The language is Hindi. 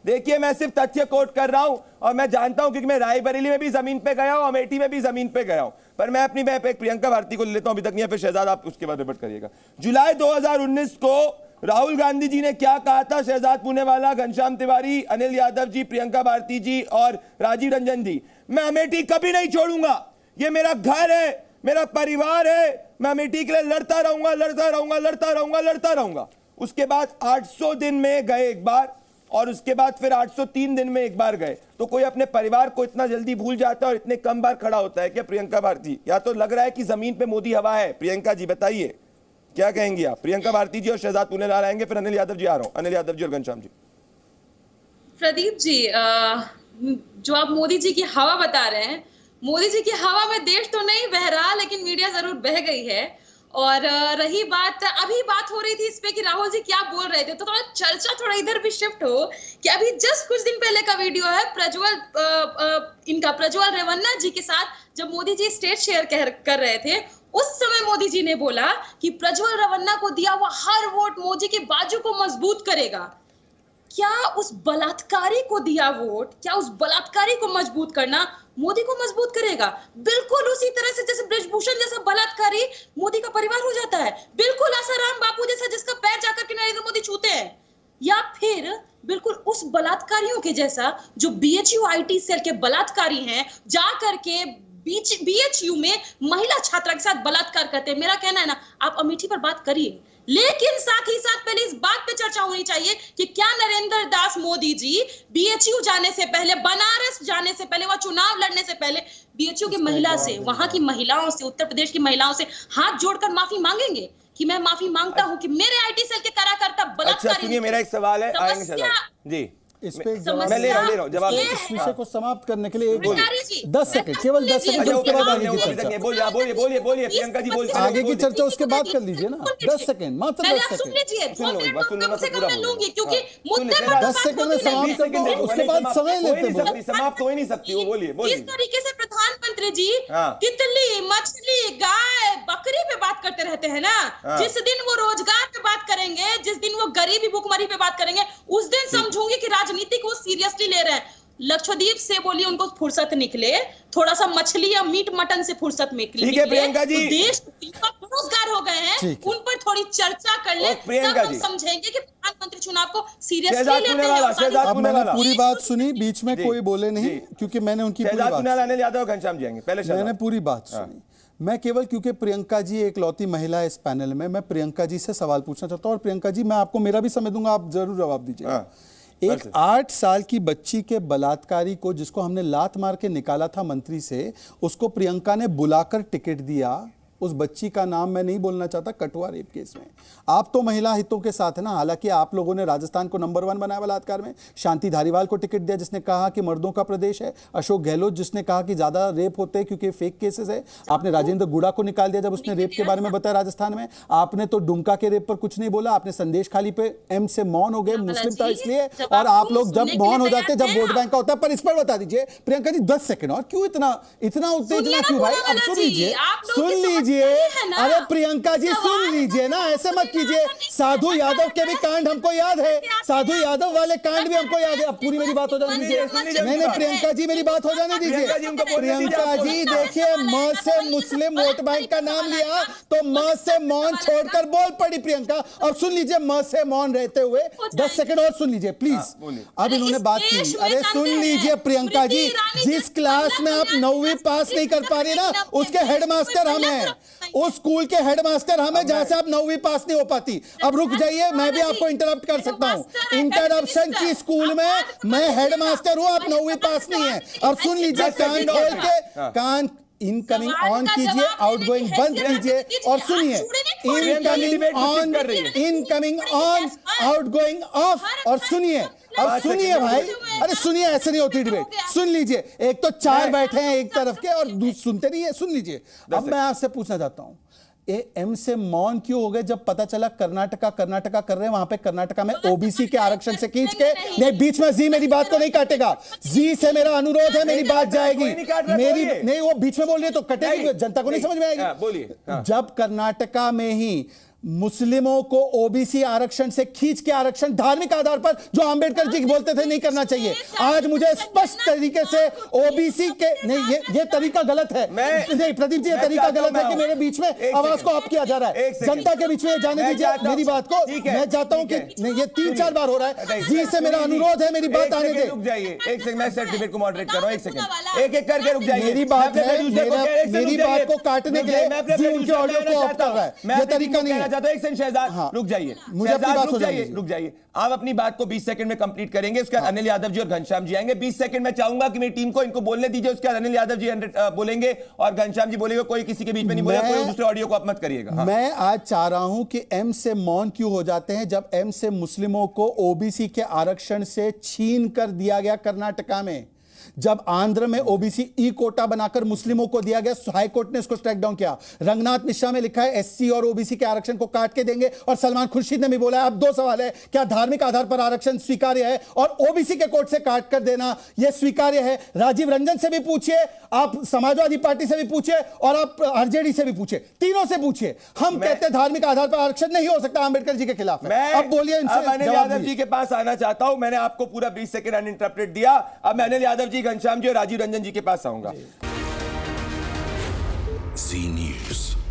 देखिए मैं सिर्फ तथ्य कोट कर रहा हूं और मैं जानता हूं क्योंकि मैं रायबरेली में भी जमीन पे गया हूं, अमेठी में भी जमीन पे गया हूं। पर मैं अपनी प्रियंका भारती को ले लेता हूं, अभी तक नहीं है, फिर शहजाद आप उसके बाद रिपोर्ट करिएगा। जुलाई 2019 को राहुल गांधी जी ने क्या कहा था? शहजाद पूनेवाला, घनश्याम तिवारी, अनिल यादव जी, प्रियंका भारती जी और राजीव रंजन जी, मैं अमेठी कभी नहीं छोड़ूंगा, ये मेरा घर है, मेरा परिवार है, मैं अमेठी के लिए लड़ता रहूंगा, लड़ता रहूंगा, लड़ता रहूंगा, लड़ता रहूंगा। उसके बाद 800 दिन में गए एक बार और उसके बाद फिर 803 दिन में एक बार गए। तो कोई अपने परिवार को इतना जल्दी भूल जाता है और इतने कम बार खड़ा होता है क्या प्रियंका भारती? या तो लग रहा है कि जमीन पे मोदी हवा है। प्रियंका जी बताइए क्या कहेंगी आप? प्रियंका भारती जी और शहजाद पूनेवाला आएंगे, फिर अनिल यादव जी आ रहा हूं, अनिल यादव जी और घनश्याम जी। प्रदीप जी, जो आप मोदी जी की हवा बता रहे हैं, मोदी जी की हवा में देश तो नहीं बह रहा, लेकिन मीडिया जरूर बह गई है। और रही बात, अभी बात हो रही थी इस पे कि राहुल जी क्या बोल रहे थे, तो थोड़ा चर्चा थोड़ा इधर भी शिफ्ट हो कि अभी जस्ट कुछ दिन पहले का वीडियो है प्रज्वल रेवन्ना जी के साथ, जब मोदी जी स्टेज शेयर कर रहे थे, उस समय मोदी जी ने बोला कि प्रज्वल रेवन्ना को दिया हुआ हर वोट मोदी के बाजू को मजबूत करेगा। क्या उस बलात्कारी को दिया वोट, क्या उस बलात्कारी को मजबूत करना मोदी को मजबूत करेगा? बिल्कुल उसी तरह से जैसे ब्रजभूषण जैसा बलात्कारी मोदी का परिवार हो जाता है, बिल्कुल आसाराम बापू जैसा जिसका पैर जाकर के नरेंद्र मोदी छूते हैं, या फिर बिल्कुल उस बलात्कारियों के जैसा जो बीएचयू आईटी सेल के बलात्कारी हैं, जाकर के बीएचयू में महिला छात्रा के साथ बलात्कार करते हैं। मेरा कहना है ना, आप अमेठी पर बात करिए, लेकिन साथ ही साथ पहले इस बात पे चर्चा होनी चाहिए कि क्या नरेंद्र दास मोदी जी बीएचयू जाने से पहले, बनारस जाने से पहले, वह चुनाव लड़ने से पहले बीएचयू की महिला से, वहां की महिलाओं से, उत्तर प्रदेश की महिलाओं से हाथ जोड़कर माफी मांगेंगे कि मैं माफी मांगता हूं कि मेरे आईटी सेल के कार्यकर्ता बलात्कारी। अच्छा सुनिए, मेरा एक सवाल है, आएंगे जी इस पे मैं ले रहा हूं जवाब। इस विषय को समाप्त करने के लिए 10 सेकंड, केवल 10 सेकंड, उसके बाद आगे की चर्चा। बोलिए प्रियंका जी, बोलिए। आगे की चर्चा उसके बाद कर लीजिए ना, 10 सेकंड, मात्र 10 सेकंड। 10 सेकंड में समाप्त कर दो, उसके बाद समय लेते हैं। समाप्त हो ही नहीं सकती वो, बोलिए। इस तरीके से प्रधानमंत्री जी तितली, मछली, गाय, बकरी पे बात करते रहते हैं ना। जिस दिन वो रोजगार पे बात करेंगे, जिस दिन वो गरीबी भूखमरी पे बात करेंगे, उस दिन समझूंगी कि राजनीति को सीरियसली ले रहे हैं। लक्षद्वीप से बोलिए उनको फुर्सत निकले, थोड़ा सा मछली या मीट मटन से फुर्सत निकले। ठीक है प्रियंका जी, तो देश बेरोजगार हो गए हैं, उन पर थोड़ी चर्चा कर ले, तब हम समझेंगे कि प्रधानमंत्री चुनाव को सीरियसली लेते हैं। अब मैंने पूरी बात सुनी, बीच में कोई बोले नहीं, क्योंकि मैंने उनकी पूरी बात, अनिल यादव, घनश्याम जी आएंगे पहले, मैंने पूरी बात सुनी। मैं केवल, क्योंकि प्रियंका जी एक लौती महिला है इस पैनल में, मैं प्रियंका जी से सवाल पूछना चाहता हूं। और प्रियंका जी, मैं आपको मेरा भी समय दूंगा, आप जरूर जवाब दीजिए। एक 8 साल की बच्ची के बलात्कारी को, जिसको हमने लात मार के निकाला था मंत्री से, उसको प्रियंका ने बुलाकर टिकट दिया। उस बच्ची का नाम मैं नहीं बोलना चाहता, कठुआ रेप केस में। आप तो महिला हितों के साथ है ना, हालांकि आप लोगों ने राजस्थान को नंबर 1 बनाया बलात्कार में, शांति धारीवाल को टिकट दिया जिसने कहा कि मर्दों का प्रदेश है, अशोक गहलोत जिसने कहा कि ज्यादा रेप होते हैं क्योंकि फेक केसेस है, आपने राजेंद्र गुड़ा को निकाल दिया जब उसने रेप के बारे में बताया राजस्थान में, आपने तो डुमका के रेप पर कुछ नहीं बोला, आपने संदेश खाली पे एम से मौन हो गए, मुस्लिम था इसलिए। और आप लोग जब मौन हो जाते जब वोट बैंक का होता है। पर इस पर बता दीजिए प्रियंका जी, 10 सेकंड और, क्यों इतना उत्तेजना क्यों भाई? अब सुन लीजिए, अरे प्रियंका जी सुन लीजिए ना, ऐसे मत कीजिए। साधु यादव के भी कांड हमको याद है, साधु यादव वाले कांड भी हमको याद है। अब पूरी मेरी बात हो जाने दीजिए। नहीं प्रियंका जी, मेरी बात हो जाने दीजिए। प्रियंका जी देखिए, म से मुस्लिम वोट बैंक का नाम लिया तो म से मौन छोड़कर बोल पड़ी प्रियंका। और सुन लीजिए, म से मौन रहते हुए 10 सेकंड और सुन लीजिए प्लीज। अब इन्होंने बात की, अरे सुन लीजिए प्रियंका जी, जिस क्लास में आप 9वीं पास नहीं कर पा रही ना, उसके हेडमास्टर हम हैं, उस स्कूल के हेडमास्टर हमें, जहां से आप 9वीं पास नहीं हो पाती। अब रुक जाइए, मैं भी आपको इंटरप्ट कर सकता हूं। इंटरप्शन की स्कूल में मैं हेडमास्टर हूं, आप 9वीं पास नहीं है। और सुन लीजिए, कान खोल के, कान इनकमिंग ऑन कीजिए, आउटगोइंग बंद कीजिए और सुनिए। Incoming on, outgoing of. और सुनिए, अब सुनिए भाई, अरे सुनिए, ऐसे नहीं होती डिबेट। सुन लीजिए, एक तो 4 बैठे हैं एक तरफ के और सुनते नहीं है। सुन लीजिए, अब मैं आपसे पूछना चाहता हूं, एम से मौन क्यों हो गए जब पता चला कर्नाटका कर रहे हैं, वहां पे कर्नाटका में ओबीसी के आरक्षण से खींच के? नहीं, बीच में जी मेरी बात को नहीं काटेगा, जी से मेरा अनुरोध है, मेरी बात जाएगी। मेरी नहीं, वो बीच में बोल रही है तो कटेगी, जनता को नहीं समझ में आएगी। जब कर्नाटका में ही मुस्लिमों को ओबीसी आरक्षण से खींच के आरक्षण धार्मिक आधार पर जो अंबेडकर जी बोलते थे नहीं करना चाहिए। आज मुझे स्पष्ट तरीके से ओबीसी के नहीं, ये तरीका गलत है। नहीं प्रदीप जी, ये तरीका गलत है कि मेरे बीच में आवाज को ऑफ किया जा रहा है। जनता के बीच में जाने दीजिए मेरी बात को। मैं चाहता हूं कि नहीं, ये 3-4 बार हो रहा है जी से मेरा अनुरोध है, मेरी बात आने दे। रुक जाइए एक सेकंड, मैं सर डिबेट को मॉडरेट कर रहा हूं, एक सेकंड, एक करके रुक जाइए। मेरी बात है, मेरी बात को काटने के लिए जी उनके ऑडियो को ऑफ कर रहा है, ये तरीका नहीं है। एक सेकंड शहजाद रुक जाइए, मुझे अपनी बात रुक जाइए। आप अपनी बात को 20 सेकंड में कंप्लीट करेंगे, उसके बाद अनिल यादव जी और घनश्याम जी आएंगे। 20 सेकंड में चाहूंगा कि मेरी टीम को इनको बोलने दीजिए, उसके बाद अनिल यादव जी बोलेंगे और घनश्याम जी बोलेंगे। कोई किसी के बीच में नहीं बोलेगा, कोई दूसरे ऑडियो को आप मत करिएगा। मैं आज चाह रहा हूं कि एम से मौन क्यों हो जाते हैं जब एम से मुस्लिमों को ओबीसी के आरक्षण से छीन कर दिया गया कर्नाटका में, जब आंध्र में ओबीसी ई कोटा बनाकर मुस्लिमों को दिया गया, हाई कोर्ट ने इसको स्ट्राइक डाउन किया। रंगनाथ मिश्रा में लिखा है एससी और ओबीसी के आरक्षण को काट के देंगे, और सलमान खुर्शीद ने भी बोला है। अब 2 सवाल है, क्या धार्मिक आधार पर आरक्षण स्वीकार्य है और ओबीसी के कोट से काट कर देना यह स्वीकार्य है? राजीव रंजन से भी पूछिए, आप समाजवादी पार्टी से भी पूछिए और आप आरजेडी से भी पूछिए, तीनों से पूछिए। हम कहते हैं धार्मिक आधार पर आरक्षण नहीं हो सकता, अंबेडकर जी के खिलाफ है। अब बोलिए, अनिल यादव जी के पास आना चाहता हूं। मैंने आपको पूरा 20 सेकंड अनइंटरप्टेड दिया। अब मैं अनिल यादव जी, घनश्याम जी और राजीव रंजन जी के पास आऊंगा। जी न्यूज़।